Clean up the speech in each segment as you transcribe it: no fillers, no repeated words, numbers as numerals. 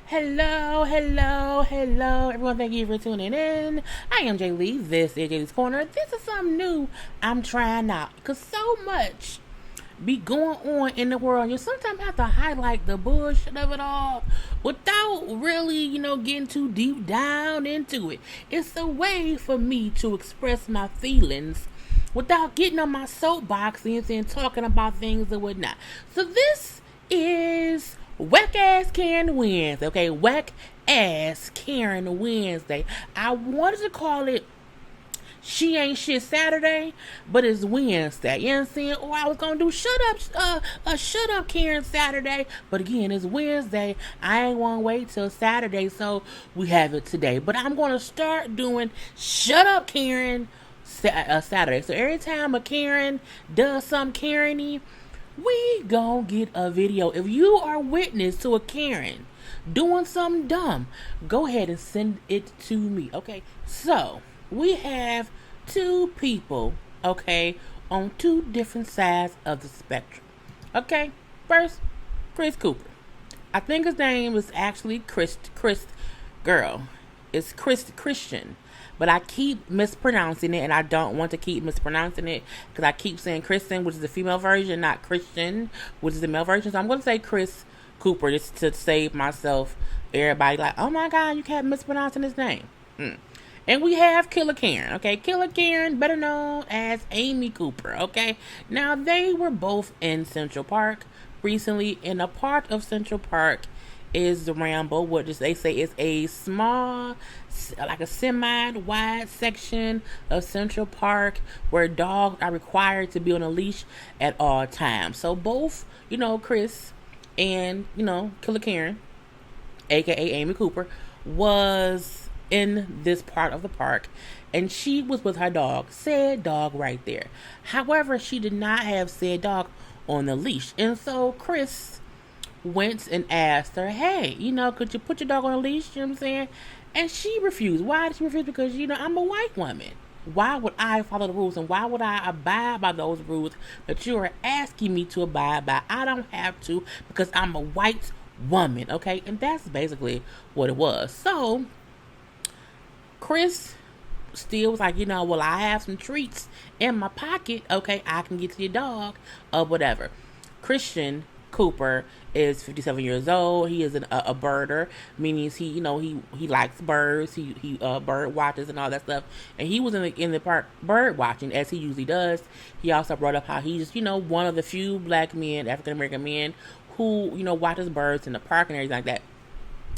Hello, hello, hello, everyone. Thank you for tuning in. I am Lee. This is JLeesCorner. This is something new I'm trying out because so much be going on in the world. You sometimes have to highlight the bullshit of it all without really, getting too deep down into it. It's a way for me to express my feelings without getting on my soapbox and talking about things and whatnot. So this is Whack Ass Karen Wednesday, okay? Whack Ass Karen Wednesday. I wanted to call it She Ain't Shit Saturday, but it's Wednesday. You know what I'm saying? Or I was gonna do Shut Up Karen Saturday, but again, it's Wednesday. I ain't wanna wait till Saturday, so we have it today. But I'm gonna start doing Shut Up Karen Saturday. So every time a Karen does something Karen-y, we gon' get a video. If you are witness to a Karen doing something dumb, go ahead and send it to me, okay? So, we have two people, okay, on two different sides of the spectrum, okay? First, Chris Cooper. I think his name is actually It's Christian. But I keep mispronouncing it, and I don't want to keep mispronouncing it because I keep saying Kristen, which is the female version, not Christian, which is the male version. So I'm going to say Chris Cooper just to save myself. Everybody like, oh my God, you kept mispronouncing his name. And we have Killer Karen, okay? Killer Karen, better known as Amy Cooper, okay? Now, they were both in Central Park recently, and a part of Central Park is the Ramble, which they say is a small, like a semi-wide section of Central Park where dogs are required to be on a leash at all times. So both, Chris and, Killer Karen, aka Amy Cooper, was in this part of the park, and she was with her dog, said dog right there. However, she did not have said dog on the leash, and so Chris went and asked her, hey, could you put your dog on a leash? You know what I'm saying? And she refused. Why did she refuse? Because, I'm a white woman. Why would I follow the rules? And why would I abide by those rules that you are asking me to abide by? I don't have to because I'm a white woman, okay? And that's basically what it was. So, Chris still was like, well, I have some treats in my pocket. Okay, I can get to your dog or whatever. Christian Cooper is 57 years old. He is a birder, meaning he likes birds. He bird watches and all that stuff. And he was in the park bird watching, as he usually does. He also brought up how he's one of the few black men, African American men, who watches birds in the park and everything like that.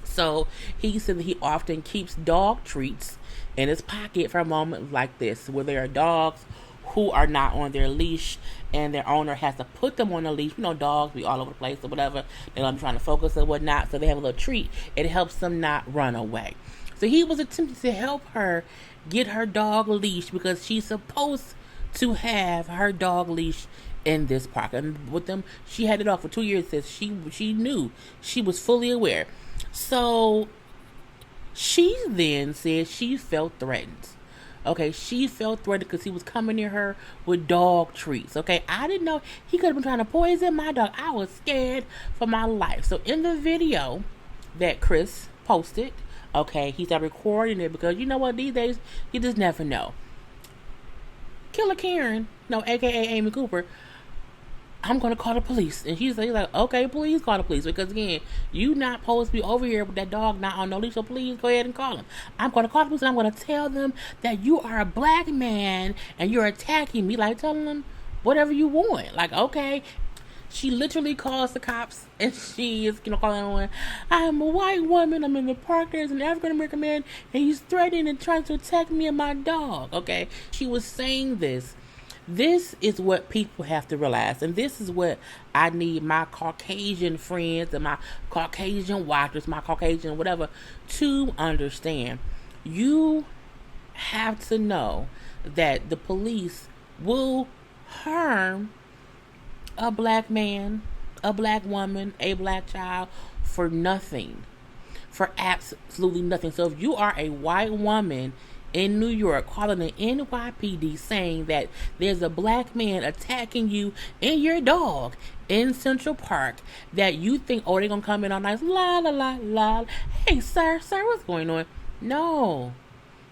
So he said that he often keeps dog treats in his pocket for a moment like this, where there are dogs who are not on their leash and their owner has to put them on a leash. Dogs be all over the place or whatever. They're going to be trying to focus or whatnot, so they have a little treat. It helps them not run away. So he was attempting to help her get her dog leash because she's supposed to have her dog leash in this park. And with them, she had it off for 2 years. Says she knew. She was fully aware. So she then said she felt threatened. Okay, she felt threatened because he was coming near her with dog treats. Okay, I didn't know he could have been trying to poison my dog. I was scared for my life. So in the video that Chris posted, okay, he started recording it because you know what, these days you just never know. Killer Karen, aka Amy Cooper, I'm going to call the police. And he's like, okay, please call the police. Because, again, you not supposed to be over here with that dog not on no leash. So please go ahead and call him. I'm going to call the police and I'm going to tell them that you are a black man and you're attacking me. Like, telling them whatever you want. Like, okay. She literally calls the cops and she is, calling on, I'm a white woman. I'm in the park. There's an African American man and he's threatening and trying to attack me and my dog. Okay. She was saying this. This is what people have to realize, and this is what I need my Caucasian friends and my Caucasian watchers, my Caucasian whatever, to understand. You have to know that the police will harm a black man, a black woman, a black child for nothing, for absolutely nothing. So if you are a white woman in New York calling the NYPD saying that there's a black man attacking you and your dog in Central Park that you think, oh, they're gonna come in all nice, la la la la. Hey, sir, what's going on? No,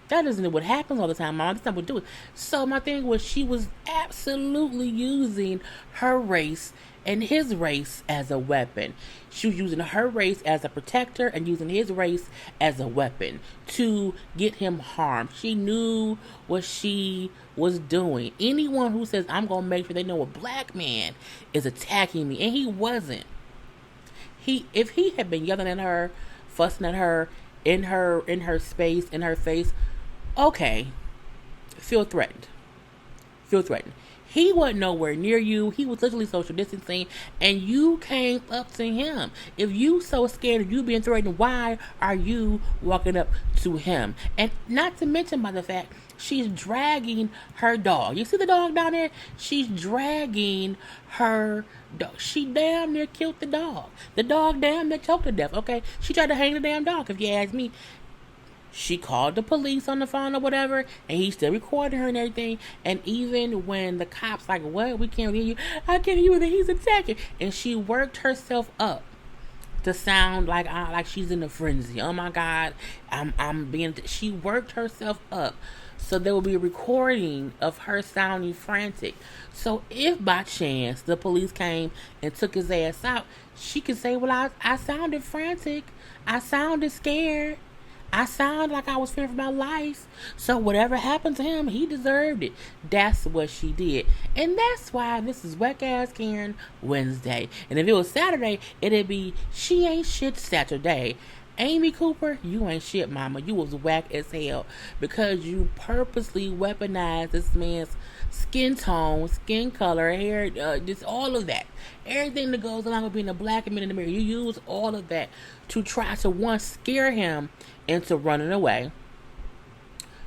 that isn't what happens all the time, Mom. That's not what do it. So my thing was, she was absolutely using her race and his race as a weapon. She was using her race as a protector and using his race as a weapon to get him harmed. She knew what she was doing. Anyone who says, I'm going to make sure they know a black man is attacking me, and he wasn't. If he had been yelling at her, fussing at her, in her space, in her face, okay, feel threatened. He wasn't nowhere near you. He was literally social distancing, and you came up to him. If you so scared of you being threatened, why are you walking up to him? And not to mention by the fact she's dragging her dog. You see the dog down there? She's dragging her dog. She damn near killed the dog. The dog damn near choked to death. Okay, she tried to hang the damn dog, if you ask me. She called the police on the phone or whatever, and he still recorded her and everything. And even when the cops like, what? We can't hear you. I can't hear you. He's attacking. And she worked herself up to sound like she's in a frenzy. Oh my God, I'm being. She worked herself up so there will be a recording of her sounding frantic. So if by chance the police came and took his ass out, she could say, well, I sounded frantic. I sounded scared. I sounded like I was fearing for my life. So whatever happened to him, he deserved it. That's what she did. And that's why this is Whack Ass Karen Wednesday. And if it was Saturday, it'd be She Ain't Shit Saturday. Amy Cooper, you ain't shit, mama. You was whack as hell because you purposely weaponized this man's skin tone, skin color, hair, just all of that. Everything that goes along with being a black man in America. You use all of that to try to, one, scare him into running away.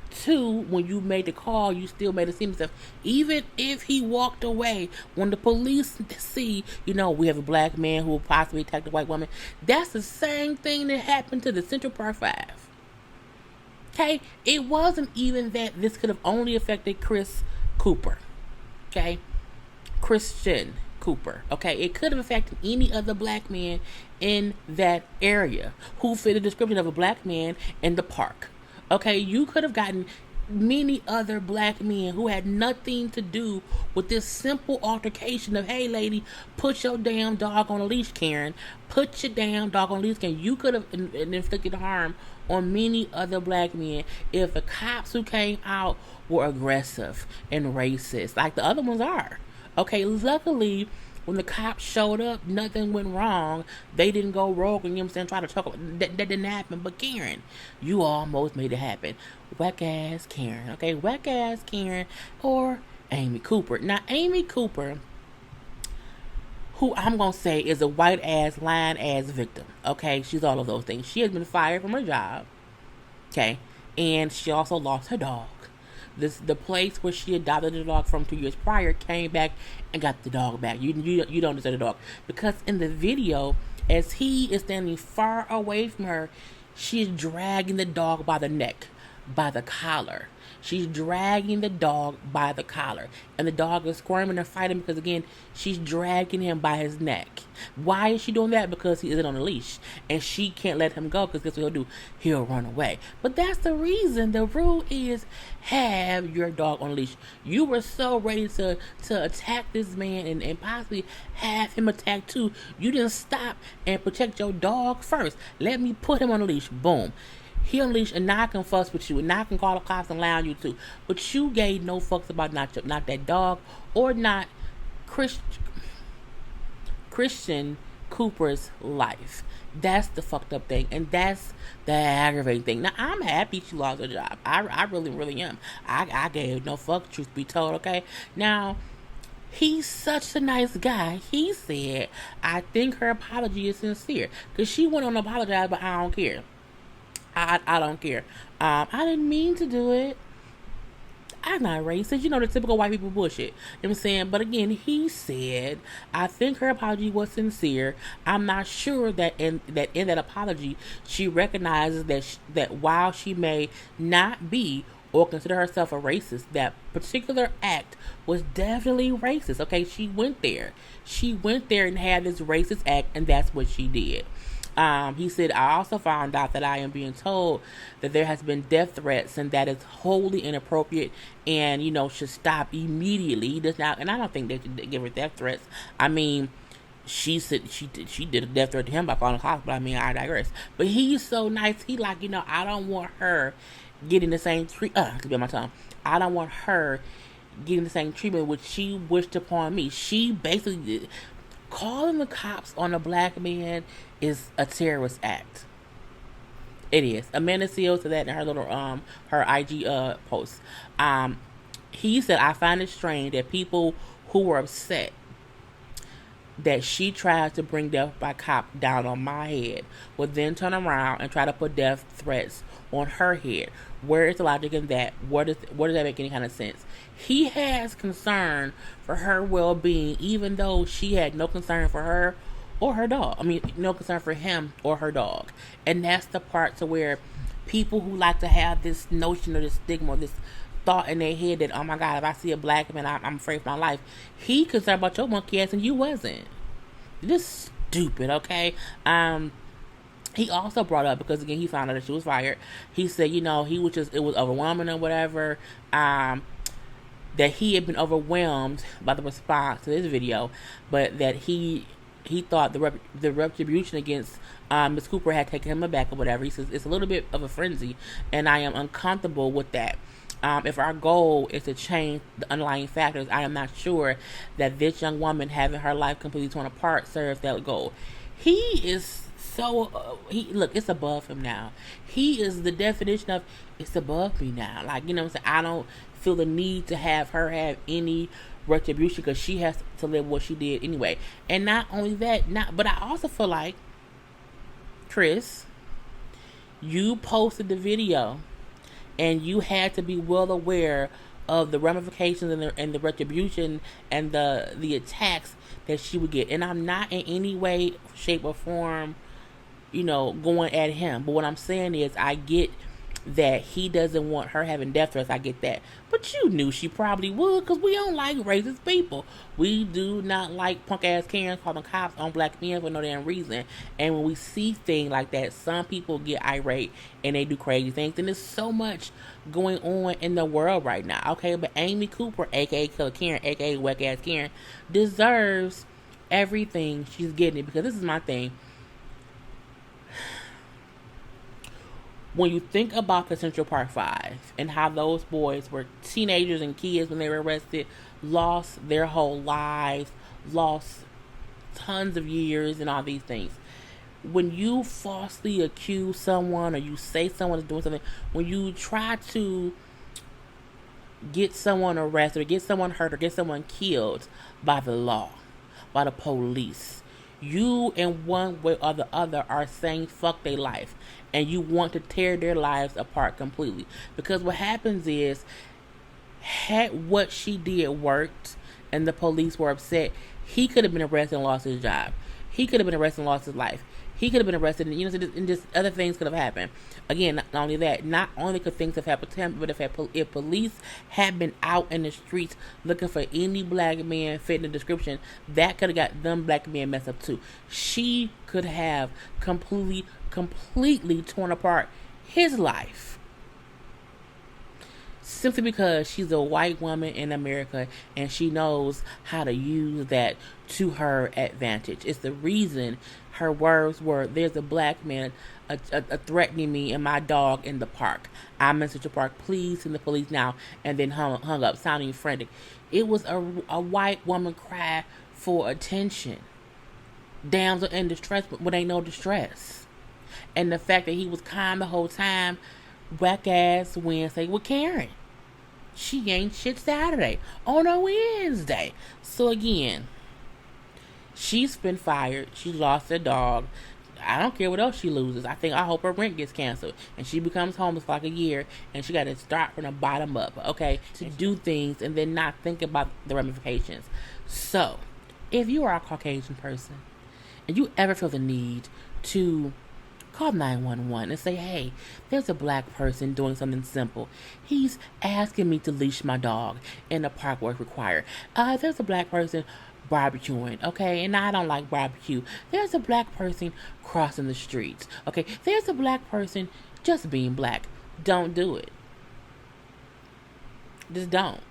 Two, when you made the call, you still made it seem as if even if he walked away, when the police see, we have a black man who will possibly attack a white woman, that's the same thing that happened to the Central Park 5. Okay? It wasn't even that this could have only affected Chris Cooper. Okay? Christian Cooper. Okay? It could have affected any other black man in that area who fit the description of a black man in the park. Okay, you could have gotten many other black men who had nothing to do with this simple altercation of, hey, lady, put your damn dog on a leash, Karen. Put your damn dog on a leash, Karen. You could have inflicted harm on many other black men if the cops who came out were aggressive and racist, like the other ones are. Okay, luckily, when the cops showed up, nothing went wrong. They didn't go rogue and, try to talk about that didn't happen. But Karen, you almost made it happen. Whack ass Karen. Okay, whack ass Karen or Amy Cooper. Now, Amy Cooper, who I'm going to say is a white ass, lying ass victim. Okay, she's all of those things. She has been fired from her job. Okay, and she also lost her dog. The place where she adopted the dog from 2 years prior came back and got the dog back. You don't deserve the dog. Because in the video, as he is standing far away from her, she is dragging the dog by the neck, by the collar. She's dragging the dog by the collar. And the dog is squirming and fighting because, again, she's dragging him by his neck. Why is she doing that? Because he isn't on a leash. And she can't let him go because guess what he'll do? He'll run away. But that's the reason. The rule is have your dog on a leash. You were so ready to attack this man and possibly have him attack too. You didn't stop and protect your dog first. Let me put him on a leash. Boom. He unleashed, and now I can fuss with you, and now I can call the cops and lie on you too. But you gave no fucks about not that dog or not Christian Cooper's life. That's the fucked up thing, and that's the aggravating thing. Now, I'm happy she lost her job. I really, really am. I gave no fuck, truth be told, okay? Now, he's such a nice guy. He said, I think her apology is sincere. Because she went on to apologize, but I don't care. I don't care. I didn't mean to do it. I'm not racist. The typical white people bullshit. You know what I'm saying? But again, he said, I think her apology was sincere. I'm not sure that in that apology, she recognizes that while she may not be or consider herself a racist. That particular act was definitely racist. Okay, she went there. She went there and had this racist act, and that's what she did. He said, I also found out that I am being told that there has been death threats and that is wholly inappropriate and, should stop immediately. He does not, and I don't think they should give her death threats. I mean, she said she did a death threat to him by calling the cops, but I mean, I digress. But he's so nice. He like, I don't want her getting the same treatment. Could be on my tongue. I don't want her getting the same treatment which she wished upon me. She basically did. Calling the cops on a black man is a terrorist act. It is. Amanda Seals said that in her little her IG post. He said, I find it strange that people who were upset that she tried to bring death by cop down on my head would then turn around and try to put death threats on her head. Where is the logic in that? Where does that make any kind of sense? He has concern for her well-being, even though she had no concern for her or her dog. I mean, no concern for him or her dog. And that's the part to where people who like to have this notion or this stigma, this thought in their head that, oh my God, if I see a black man, I'm afraid for my life. He concerned about your monkey ass and you wasn't. This stupid, okay? He also brought up, because again, he found out that she was fired. He said, it was overwhelming or whatever. That he had been overwhelmed by the response to this video, but that he thought the retribution against Miss Cooper had taken him aback or whatever. He says it's a little bit of a frenzy, and I am uncomfortable with that. If our goal is to change the underlying factors, I am not sure that this young woman having her life completely torn apart serves that goal. He is so look, it's above him now. He is the definition of it's above me now. Like, what I'm saying? I don't feel the need to have her have any retribution because she has to live what she did anyway. And not only that, but I also feel like, Chris, you posted the video and you had to be well aware of the ramifications and the retribution and the attacks that she would get. And I'm not in any way, shape, or form, going at him. But what I'm saying is, I get that he doesn't want her having death threats. I get that. But you knew she probably would, because we don't like racist people. We do not like punk-ass Karens calling cops on black men for no damn reason. And when we see things like that, some people get irate and they do crazy things. And there's so much going on in the world right now. Okay, but Amy Cooper, a.k.a. Killer Karen, a.k.a. Whack-ass Karen, deserves everything she's getting. Because this is my thing. When you think about the Central Park 5 and how those boys were teenagers and kids when they were arrested, lost their whole lives, lost tons of years and all these things. When you falsely accuse someone or you say someone is doing something, when you try to get someone arrested or get someone hurt or get someone killed by the law, by the police, you in one way or the other are saying fuck their life. And you want to tear their lives apart completely. Because what happens is, had what she did worked and the police were upset, he could have been arrested and lost his job. He could have been arrested and lost his life. He could have been arrested and just other things could have happened. Again, not only that, not only could things have happened to him, but if police had been out in the streets looking for any black man fitting the description, that could have got them black men messed up too. She could have completely torn apart his life. Simply because she's a white woman in America and she knows how to use that to her advantage. It's the reason her words were, there's a black man threatening me and my dog in the park. I'm in Central Park. Please send the police now. And then hung up, sounding frantic. It was a white woman cry for attention. Damsel in distress, but ain't no distress. And the fact that he was calm the whole time, whack ass Wednesday with Karen. She ain't shit Saturday on a Wednesday. So again, she's been fired. She lost her dog. I don't care what else she loses. I hope her rent gets canceled and she becomes homeless for like a year and she got to start from the bottom up, okay, to do things and then not think about the ramifications. So, if you are a Caucasian person and you ever feel the need to call 911 and say, hey, there's a black person doing something simple. He's asking me to leash my dog in the park where it's required. There's a black person barbecuing, okay, and I don't like barbecue. There's a black person crossing the streets, okay. There's a black person just being black. Don't do it. Just don't.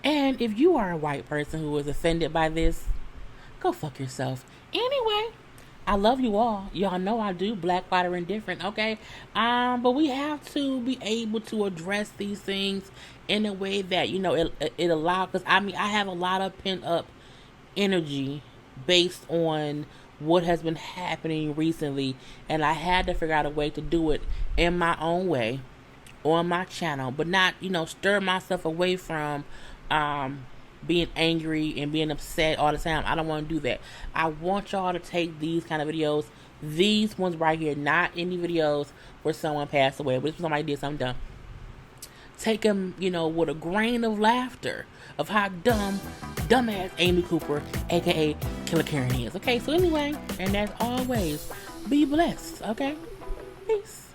And if you are a white person who was offended by this, go fuck yourself. Anyway, I love you all. Y'all know I do. Black, white, or indifferent, okay? But we have to be able to address these things in a way that, it allows, because I have a lot of pent up energy based on what has been happening recently, and I had to figure out a way to do it in my own way on my channel, but not, stir myself away from being angry and being upset all the time. I don't want to do that. I want y'all to take these kind of videos, these ones right here, not any videos where someone passed away, but if somebody did something dumb, take them, with a grain of laughter of how dumbass Amy Cooper, aka Killer Karen, is. Okay, so anyway, and as always, be blessed. Okay, peace.